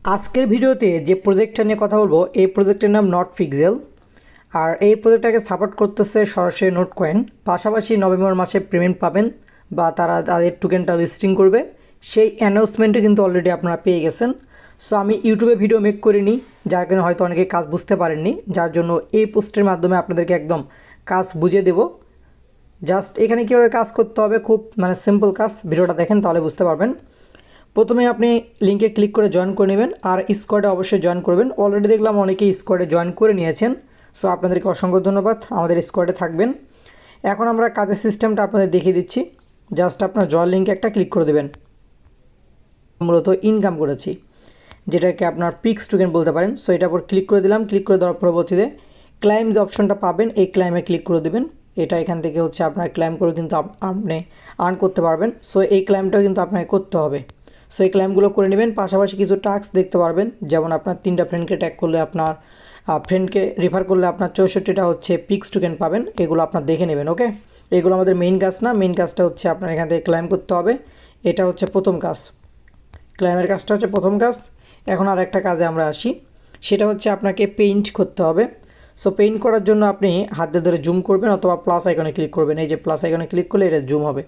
আজকের ভিডিওতে যে প্রজেক্টটা নিয়ে কথা বলবো এই প্রজেক্টের নাম নট পিক্সেল। আর এই প্রজেক্টটাকে সাপোর্ট করতেছে সরাসরি নোট কয়েন। পাশাপাশি নভেম্বর মাসে পেমেন্ট পাবেন বা তারা তাদের টোকেনটা লিস্টিং করবে, সেই অ্যানাউন্সমেন্টও কিন্তু অলরেডি আপনারা পেয়ে গেছেন। সো আমি ইউটিউবে ভিডিও মেক করিনি, যার কারণে হয়তো অনেকে কাজ বুঝতে পারেননি, যার জন্য এই পোস্টের মাধ্যমে আপনাদেরকে একদম কাজ বুঝিয়ে দেবো। জাস্ট এখানে কীভাবে কাজ করতে হবে, খুব সিম্পল কাজ, ভিডিওটা দেখেন তাহলে বুঝতে পারবেন। প্রথমে আপনি লিঙ্কে ক্লিক করে জয়েন করে নেবেন আর স্কোয়াডে অবশ্যই জয়েন করবেন। অলরেডি দেখলাম অনেকেই স্কোয়াডে জয়েন করে নিয়েছেন, সো আপনাদেরকে অসংখ্য ধন্যবাদ, আমাদের স্কোয়াডে থাকবেন। এখন আমরা কাজের সিস্টেমটা আপনাদের দেখিয়ে দিচ্ছি। জাস্ট আপনার জয়েন লিঙ্কে একটা ক্লিক করে দেবেন। মূলত ইনকাম করেছি, যেটাকে আপনার পিক্স টোকেন বলতে পারেন। সো এটার উপর ক্লিক করে দিলাম। ক্লিক করে দেওয়ার পরবর্তীতে ক্লাইম যে অপশনটা পাবেন, এই ক্লাইমে ক্লিক করে দেবেন। এটা এখান থেকে আপনার ক্লাইম করে কিন্তু আপনি আর্ন করতে পারবেন। সো এই ক্লাইমটাও কিন্তু আপনাকে করতে হবে। সো এই ক্লাইমগুলো করে নেবেন। পাশাপাশি কিছু টাস্ক দেখতে পারবেন, যেমন আপনার 3টা ফ্রেন্ডকে ট্যাগ করলে, আপনার ফ্রেন্ডকে রেফার করলে আপনার 64টা পিক্স টোকেন পাবেন। এগুলো আপনার দেখে নেবেন। ওকে, এগুলো আমাদের মেইন কাজ না। মেইন কাজটা আপনার এখান থেকে ক্লাইম করতে হবে। এটা প্রথম কাজ, ক্লাইমের কাজটা প্রথম কাজ। এখন আর একটা কাজে আমরা আসি, সেটা আপনাকে পেইন্ট করতে হবে। সো পেইন্ট করার জন্য আপনি হাতে ধরে জুম করবেন অথবা প্লাস আইকনে ক্লিক করবেন। এই যে প্লাস আইকনে ক্লিক করলে এটা জুম হবে।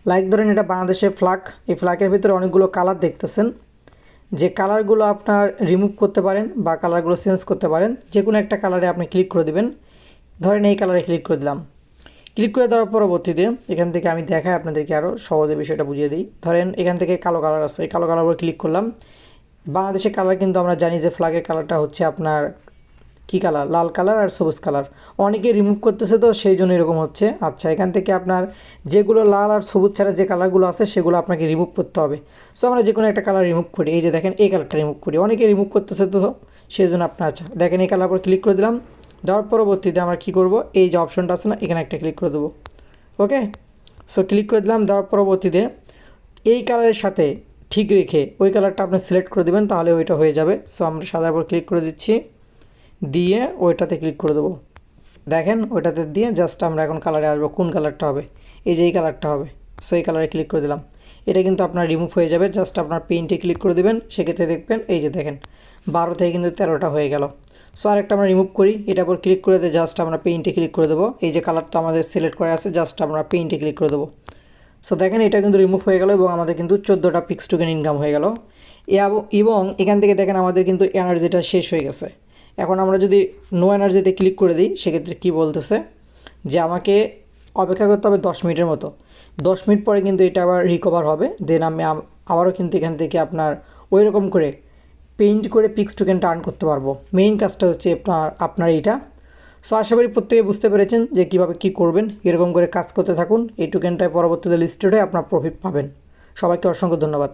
লাইক ধরেন এটা বাংলাদেশের ফ্ল্যাগ, এই ফ্ল্যাগের ভিতরে অনেকগুলো কালার দেখতেছেন। যে কালারগুলো আপনার রিমুভ করতে পারেন বা কালারগুলো চেঞ্জ করতে পারেন, যে কোনো একটা কালারে আপনি ক্লিক করে দেবেন। ধরেন এই কালারে ক্লিক করে দিলাম। ক্লিক করে দেওয়ার পরবর্তীতে এখান থেকে আমি দেখাই আপনাদেরকে আরও সহজে বিষয়টা বুঝিয়ে দিই। ধরেন এখান থেকে কালো কালার আছে, এই কালো কালার উপর ক্লিক করলাম। বাংলাদেশের কালার কিন্তু আমরা জানি যে ফ্ল্যাগের কালারটা আপনার কী কালার, লাল কালার আর সবুজ কালার। অনেকে রিমুভ করতেছে, তো সেই জন্য এরকম হচ্ছে। আচ্ছা, এখান থেকে আপনার যেগুলো লাল আর সবুজ ছাড়া যে কালারগুলো আছে সেগুলো আপনাকে রিমুভ করতে হবে। সো আমরা যে কোনো একটা কালার রিমুভ করি। এই যে দেখেন এই কালারটা রিমুভ করি, অনেকে রিমুভ করতেছে, তো সেই জন্য আপনার আচ্ছা দেখেন এই কালার উপর ক্লিক করে দিলাম। দেওয়ার পরবর্তীতে আমরা কী করব, এই যে অপশনটা আছে না, এখানে একটা ক্লিক করে দেবো। ওকে, সো ক্লিক করে দিলাম। দেওয়ার পরবর্তীতে এই কালারের সাথে ঠিক রেখে ওই কালারটা আপনি সিলেক্ট করে দেবেন, তাহলে ওইটা হয়ে যাবে। সো আমরা সাদার উপর ক্লিক করে দিচ্ছি, দিয়ে ওইটাতে ক্লিক করে দেবো। দেখেন ওইটাতে দিয়ে জাস্ট আমরা এখন কালারে আসবো, কোন কালারটা হবে, এই যে এই কালারটা হবে। সো এই কালারে ক্লিক করে দিলাম। এটা কিন্তু আপনার রিমুভ হয়ে যাবে। জাস্ট আপনার পেইন্টে ক্লিক করে দেবেন, সেক্ষেত্রে দেখবেন এই যে দেখেন 12 থেকে কিন্তু 13টা হয়ে গেল। সো আরেকটা আমরা রিমুভ করি, এটার উপর ক্লিক করে দিয়ে জাস্ট আমরা পেইন্টে ক্লিক করে দেবো। এই যে কালারটা আমাদের সিলেক্ট করা আছে, জাস্ট আমরা পেইন্টে ক্লিক করে দেবো। সো দেখেন এটা কিন্তু রিমুভ হয়ে গেল এবং আমাদের কিন্তু 14টা পিক্স টোকেন ইনকাম হয়ে গেল। এবং এখান থেকে দেখেন আমাদের কিন্তু এনার্জিটা শেষ হয়ে গেছে। এখন আমরা যদি নো এনার্জিতে ক্লিক করে দিই, সেক্ষেত্রে কী বলতেছে যে আমাকে অপেক্ষা করতে হবে 10 মিনিটের মতো। 10 মিনিট পরে কিন্তু এটা আবার রিকভার হবে। দেন আমি আবারও কিন্তু এখান থেকে আপনার ওই রকম করে পেইন্ট করে পিক্স টোকেনটা আর্ন করতে পারবো। মেইন কাজটা আপনার এইটা। সো আশা করি প্রত্যেকে বুঝতে পেরেছেন যে কীভাবে কী করবেন। এরকম করে কাজ করতে থাকুন, এই টোকেনটায় পরবর্তীতে লিস্টেড হয়ে আপনার প্রফিট পাবেন। সবাইকে অসংখ্য ধন্যবাদ।